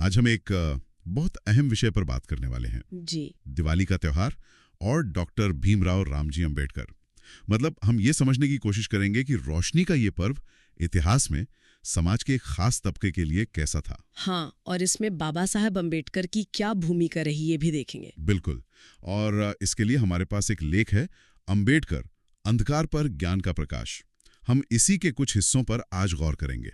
आज हम एक बहुत अहम विषय पर बात करने वाले हैं। जी। दिवाली का त्योहार और डॉक्टर भीमराव रामजी अंबेडकर। मतलब हम ये समझने की कोशिश करेंगे कि रोशनी का ये पर्व इतिहास में समाज के एक खास तबके के लिए कैसा था। हाँ, और इसमें बाबा साहब अंबेडकर की क्या भूमिका रही ये भी देखेंगे। बिल्कुल। और इसके लिए हमारे पास एक लेख है, अंबेडकर अंधकार पर ज्ञान का प्रकाश। हम इसी के कुछ हिस्सों पर आज गौर करेंगे।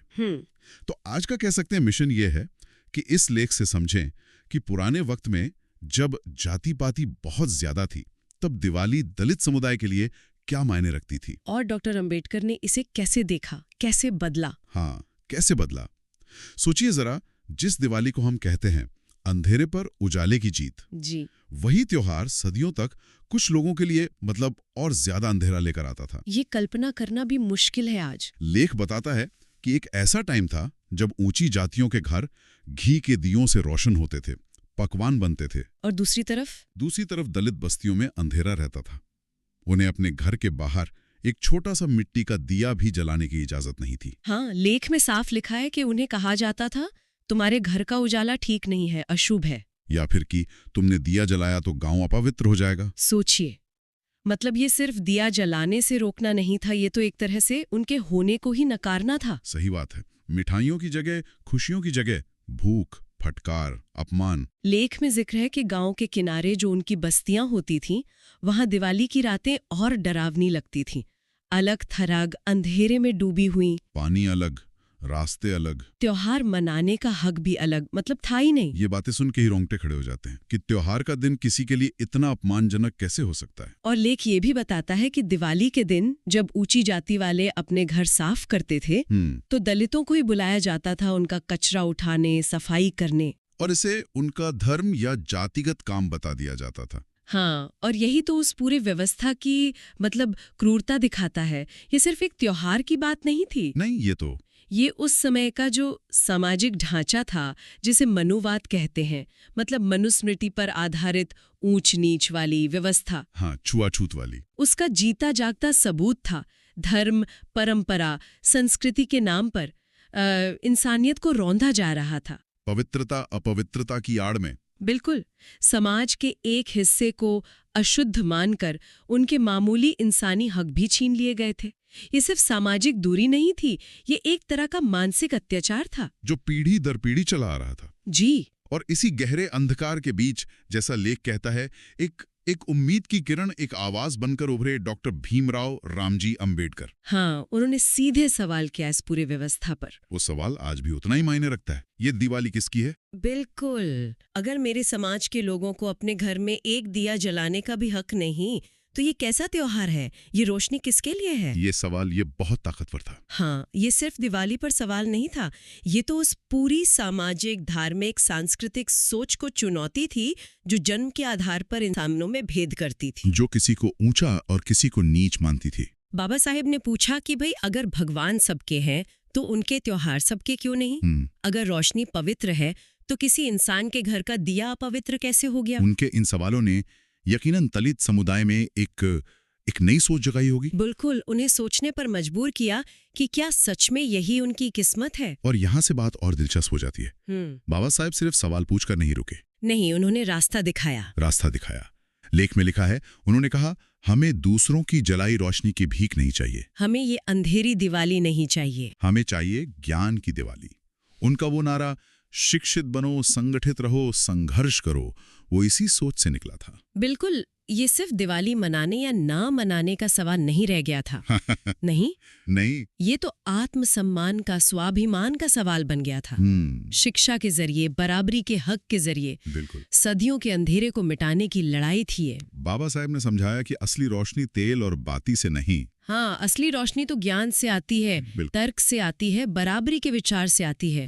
तो आज का कह सकते हैं मिशन ये है कि इस लेख से समझें कि पुराने वक्त में जब जाति पाति बहुत ज्यादा थी, तब दिवाली दलित समुदाय के लिए क्या मायने रखती थी और डॉक्टर अंबेडकर ने इसे कैसे देखा, कैसे बदला। हाँ, कैसे बदला। सोचिए जरा, जिस दिवाली को हम कहते हैं अंधेरे पर उजाले की जीत, जी। वही त्योहार सदियों तक कुछ लोगों के लिए मतलब और ज्यादा अंधेरा लेकर आता था। ये कल्पना करना भी मुश्किल है आज। लेख बताता है कि एक ऐसा टाइम था जब ऊंची जातियों के घर घी के दियों से रोशन होते थे, पकवान बनते थे, और दूसरी तरफ दलित बस्तियों में अंधेरा रहता था। उन्हें अपने घर के बाहर एक छोटा सा मिट्टी का दिया भी जलाने की इजाजत नहीं थी। हाँ, लेख में साफ लिखा है कि उन्हें कहा जाता था, तुम्हारे घर का उजाला ठीक नहीं है, अशुभ है। या फिर कि तुमने दिया जलाया तो गांव अपवित्र हो जाएगा। सोचिए, मतलब ये सिर्फ दिया जलाने से रोकना नहीं था, ये तो एक तरह से उनके होने को ही नकारना था। सही बात है। मिठाइयों की जगह, खुशियों की जगह भूख, फटकार, अपमान। लेख में जिक्र है कि गांव के किनारे जो उनकी बस्तियां होती थीं, वहां दिवाली की रातें और डरावनी लगती थीं। अलग थरग, अंधेरे में डूबी हुई, पानी अलग, रास्ते अलग, त्योहार मनाने का हक भी अलग, मतलब था ही नहीं। ये बातें सुन के ही रोंगटे खड़े हो जाते हैं कि त्योहार का दिन किसी के लिए इतना अपमानजनक कैसे हो सकता है। और लेख ये भी बताता है कि दिवाली के दिन जब ऊंची जाति वाले अपने घर साफ करते थे, तो दलितों को ही बुलाया जाता था उनका कचरा उठाने, सफाई करने। और इसे उनका धर्म या जातिगत काम बता दिया जाता था। हाँ, और यही तो उस पूरी व्यवस्था की मतलब क्रूरता दिखाता है। ये सिर्फ एक त्योहार की बात नहीं थी। नहीं, ये उस समय का जो सामाजिक ढांचा था, जिसे मनुवाद कहते हैं, मतलब मनुस्मृति पर आधारित ऊंच नीच वाली व्यवस्था। हाँ, छुआछूत वाली। उसका जीता जागता सबूत था। धर्म, परंपरा, संस्कृति के नाम पर इंसानियत को रौंदा जा रहा था, पवित्रता अपवित्रता की आड़ में। बिल्कुल। समाज के एक हिस्से को अशुद्ध मानकर उनके मामूली इंसानी हक भी छीन लिए गए थे। ये सिर्फ सामाजिक दूरी नहीं थी, ये एक तरह का मानसिक अत्याचार था जो पीढ़ी दर पीढ़ी चला आ रहा था। जी। और इसी गहरे अंधकार के बीच, जैसा लेख कहता है, एक उम्मीद की किरण, एक आवाज बनकर उभरे डॉक्टर भीमराव रामजी अंबेडकर। हाँ, उन्होंने सीधे सवाल किया इस पूरी व्यवस्था पर। वो सवाल आज भी उतना ही मायने रखता है। ये दिवाली किसकी है? बिल्कुल। अगर मेरे समाज के लोगों को अपने घर में एक दिया जलाने का भी हक नहीं, तो ये कैसा त्योहार है? ये रोशनी किसके लिए है? ये सवाल ये बहुत ताकतवर था। हाँ, ये सिर्फ दिवाली पर सवाल नहीं था, ये तो उस पूरी सामाजिक, धार्मिक, सांस्कृतिक सोच को चुनौती थी जो जन्म के आधार पर इंसानों में भेद करती थी, जो किसी को ऊंचा और किसी को नीच मानती थी। बाबा साहेब ने पूछा कि भाई, अगर भगवान सबके हैं तो उनके त्योहार सबके क्यों नहीं? अगर रोशनी पवित्र है तो किसी इंसान के घर का दिया अपवित्र कैसे हो गया? उनके इन सवालों ने यकीनन दलित समुदाय में एक नई सोच जगाई होगी। बिल्कुल, उन्हें सोचने पर मजबूर किया कि क्या सच में यही उनकी किस्मत है। और यहाँ से बात और दिलचस्प हो जाती है। बाबा साहब सिर्फ सवाल पूछकर नहीं रुके। नहीं, उन्होंने रास्ता दिखाया। लेख में लिखा है, उन्होंने कहा, हमें दूसरों की जलाई रोशनी की भीख नहीं चाहिए, हमें ये अंधेरी दिवाली नहीं चाहिए, हमें चाहिए ज्ञान की दिवाली। उनका वो नारा, शिक्षित बनो, संगठित रहो, संघर्ष करो, वो इसी सोच से निकला था। बिल्कुल। ये सिर्फ दिवाली मनाने या ना मनाने का सवाल नहीं रह गया था। नहीं, ये तो आत्मसम्मान का, स्वाभिमान का सवाल बन गया था। शिक्षा के जरिए, बराबरी के हक के जरिए, बिल्कुल, सदियों के अंधेरे को मिटाने की लड़ाई थी ये। बाबा साहेब ने समझाया कि असली रोशनी तेल और बाती से नहीं। हाँ, असली रोशनी तो ज्ञान से आती है, तर्क से आती है, बराबरी के विचार से आती है।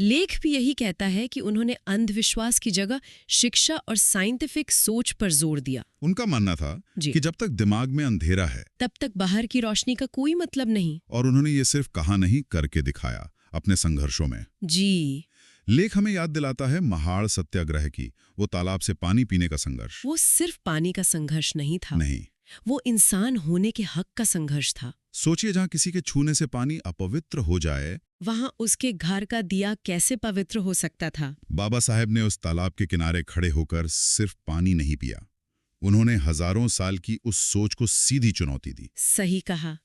लेख भी यही कहता है कि उन्होंने अंधविश्वास की जगह शिक्षा और साइंटिफिक सोच पर जोर दिया। उनका मानना था कि जब तक दिमाग में अंधेरा है, तब तक बाहर की रोशनी का कोई मतलब नहीं। और उन्होंने ये सिर्फ कहा नहीं, करके दिखाया अपने संघर्षों में। जी। लेख हमें याद दिलाता है महाड़ सत्याग्रह की, वो तालाब से पानी पीने का संघर्ष। वो सिर्फ पानी का संघर्ष नहीं था, नहीं, वो इंसान होने के हक का संघर्ष था। सोचिए, जहाँ किसी के छूने से पानी अपवित्र हो जाए, वहां उसके घर का दिया कैसे पवित्र हो सकता था? बाबा साहेब ने उस तालाब के किनारे खड़े होकर सिर्फ पानी नहीं पिया, उन्होंने हजारों साल की उस सोच को सीधी चुनौती दी। सही कहा।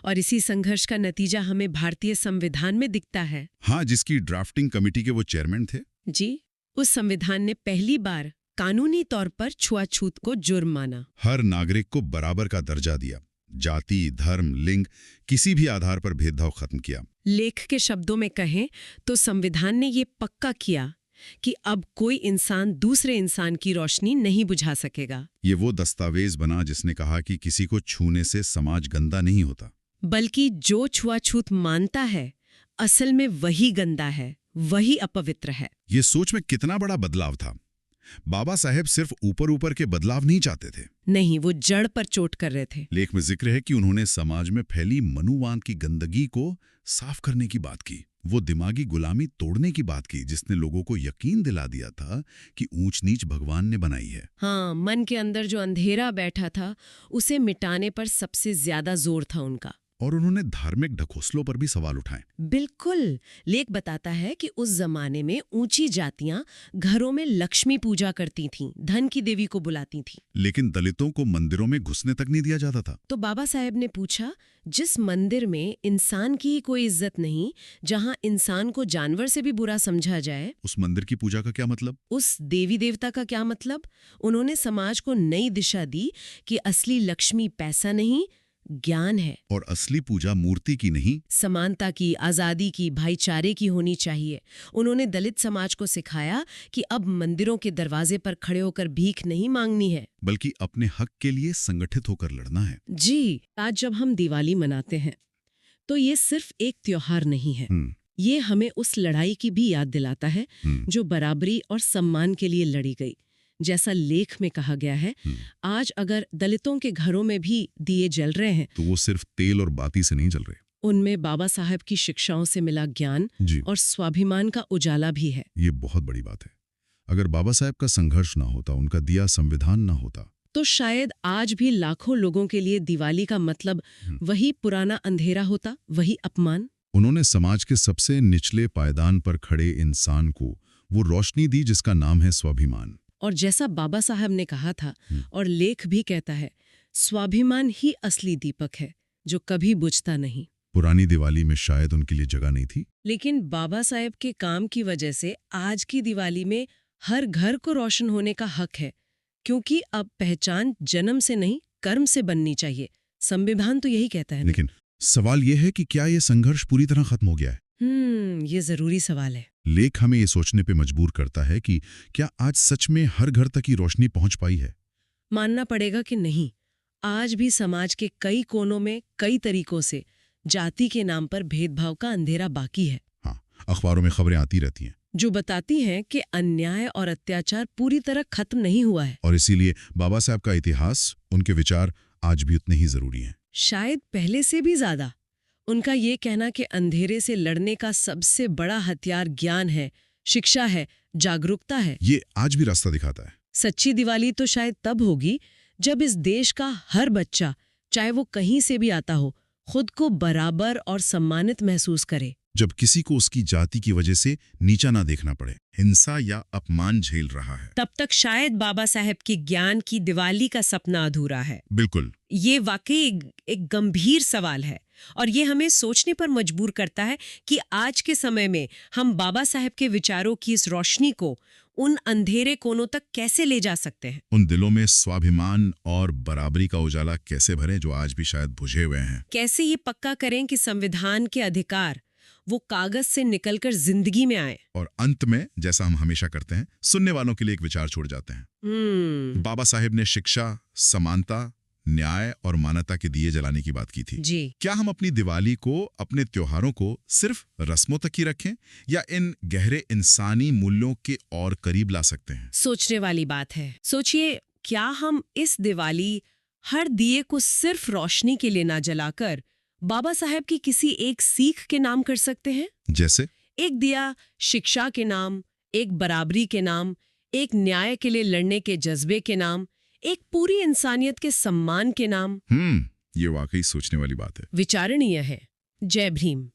और इसी संघर्ष का नतीजा हमें भारतीय संविधान में दिखता है। हाँ, जिसकी ड्राफ्टिंग कमेटी के वो चेयरमैन थे। जी, उस संविधान ने पहली बार कानूनी तौर पर छुआछूत को जुर्म माना। हर नागरिक को बराबर का दर्जा दिया, जाति, धर्म, लिंग, किसी भी आधार पर भेदभाव खत्म किया। लेख के शब्दों में कहें तो संविधान ने ये पक्का किया कि अब कोई इंसान दूसरे इंसान की रोशनी नहीं बुझा सकेगा। ये वो दस्तावेज बना जिसने कहा कि किसी को छूने से समाज गंदा नहीं होता, बल्कि जो छुआछूत मानता है असल में वही गंदा है, वही अपवित्र है। ये सोच में कितना बड़ा बदलाव था। बाबा साहेब सिर्फ ऊपर ऊपर के बदलाव नहीं चाहते थे। नहीं, वो जड़ पर चोट कर रहे थे। लेख में जिक्र है कि उन्होंने समाज में फैली मनुवाद की गंदगी को साफ करने की बात की। वो दिमागी गुलामी तोड़ने की बात की, जिसने लोगों को यकीन दिला दिया था कि ऊंच नीच भगवान ने बनाई है। हाँ, मन के अंदर जो अंधेरा बैठा था उसे मिटाने पर सबसे ज्यादा जोर था उनका। और उन्होंने धार्मिक ढकोसलों पर भी सवाल उठाए। बिल्कुल। लेख बताता है कि उस जमाने में ऊंची जातियां घरों में लक्ष्मी पूजा करती थीं, धन की देवी को बुलाती थीं। लेकिन दलितों को मंदिरों में घुसने तक नहीं दिया जाता था। तो बाबा साहेब ने पूछा, जिस मंदिर में इंसान की कोई इज्जत नहीं, जहां इंसान को जानवर से भी बुरा समझा जाए, उस मंदिर की पूजा का क्या मतलब? उस देवी देवता का क्या मतलब? उन्होंने समाज को नई दिशा दी कि असली लक्ष्मी पैसा नहीं, ज्ञान है। और असली पूजा मूर्ति की नहीं, समानता की, आजादी की, भाईचारे की होनी चाहिए। उन्होंने दलित समाज को सिखाया कि अब मंदिरों के दरवाजे पर खड़े होकर भीख नहीं मांगनी है, बल्कि अपने हक के लिए संगठित होकर लड़ना है। जी, आज जब हम दिवाली मनाते हैं तो ये सिर्फ एक त्योहार नहीं है, ये हमें उस लड़ाई की भी याद दिलाता है जो बराबरी और सम्मान के लिए लड़ी गई। जैसा लेख में कहा गया है, आज अगर दलितों के घरों में भी दिए जल रहे हैं तो वो सिर्फ तेल और बाती से नहीं जल रहे, उनमें बाबा साहब की शिक्षाओं से मिला ज्ञान और स्वाभिमान का उजाला भी है। ये बहुत बड़ी बात है। अगर बाबा साहब का संघर्ष ना होता, उनका दिया संविधान ना होता, तो शायद आज भी लाखों लोगों के लिए दिवाली का मतलब वही पुराना अंधेरा होता, वही अपमान। उन्होंने समाज के सबसे निचले पायदान पर खड़े इंसान को वो रोशनी दी जिसका नाम है स्वाभिमान। और जैसा बाबा साहब ने कहा था और लेख भी कहता है, स्वाभिमान ही असली दीपक है जो कभी बुझता नहीं। पुरानी दिवाली में शायद उनके लिए जगह नहीं थी, लेकिन बाबा साहब के काम की वजह से आज की दिवाली में हर घर को रोशन होने का हक है, क्योंकि अब पहचान जन्म से नहीं कर्म से बननी चाहिए। संविधान तो यही कहता है। लेकिन सवाल यह है कि क्या यह संघर्ष पूरी तरह खत्म हो गया है? ये जरूरी सवाल है। लेख हमें ये सोचने पे मजबूर करता है कि क्या आज सच में हर घर तक की रोशनी पहुंच पाई है? मानना पड़ेगा कि नहीं। आज भी समाज के कई कोनों में कई तरीकों से जाति के नाम पर भेदभाव का अंधेरा बाकी है। हाँ, अखबारों में खबरें आती रहती हैं जो बताती हैं कि अन्याय और अत्याचार पूरी तरह खत्म नहीं हुआ है। और इसीलिए बाबा साहब का इतिहास, उनके विचार आज भी उतने ही जरूरी हैं, शायद पहले से भी ज्यादा। उनका ये कहना कि अंधेरे से लड़ने का सबसे बड़ा हथियार ज्ञान है, शिक्षा है, जागरूकता है, ये आज भी रास्ता दिखाता है। सच्ची दिवाली तो शायद तब होगी जब इस देश का हर बच्चा, चाहे वो कहीं से भी आता हो, खुद को बराबर और सम्मानित महसूस करे। जब किसी को उसकी जाति की वजह से नीचा ना देखना पड़े, हिंसा या अपमान झेल रहा है। तब तक शायद बाबा साहब की ज्ञान की दिवाली का सपना अधूरा है। बिल्कुल। ये वाकई एक गंभीर सवाल है और ये हमें सोचने पर मजबूर करता है कि आज के समय में हम बाबा साहब के विचारों की इस रोशनी को उन अंधेरे कोनों तक कैसे ले जा सकते हैं। उन दिलों में स्वाभिमान और बराबरी का उजाला कैसे भरें जो आज भी शायद बुझे हुए हैं। कैसे ये पक्का करें कि संविधान के अधिकार वो कागज से निकलकर जिंदगी में आए। और अंत में, जैसा हम हमेशा करते हैं, सुनने वालों के लिए एक विचार छोड़ जाते हैं। बाबा साहेब ने शिक्षा, समानता, न्याय और मानवता के दिए जलाने की बात की थी जी। क्या हम अपनी दिवाली को, अपने त्योहारों को सिर्फ रस्मों तक ही रखें या इन गहरे इंसानी मूल्यों के और करीब ला सकते हैं? सोचने वाली बात है। सोचिए, क्या हम इस दिवाली हर दिए को सिर्फ रोशनी के लिए ना जलाकर बाबा साहब की किसी एक सीख के नाम कर सकते हैं? जैसे एक दिया शिक्षा के नाम, एक बराबरी के नाम, एक न्याय के लिए लड़ने के जज्बे के नाम, एक पूरी इंसानियत के सम्मान के नाम। ये वाकई सोचने वाली बात है। विचारणीय है। जय भीम।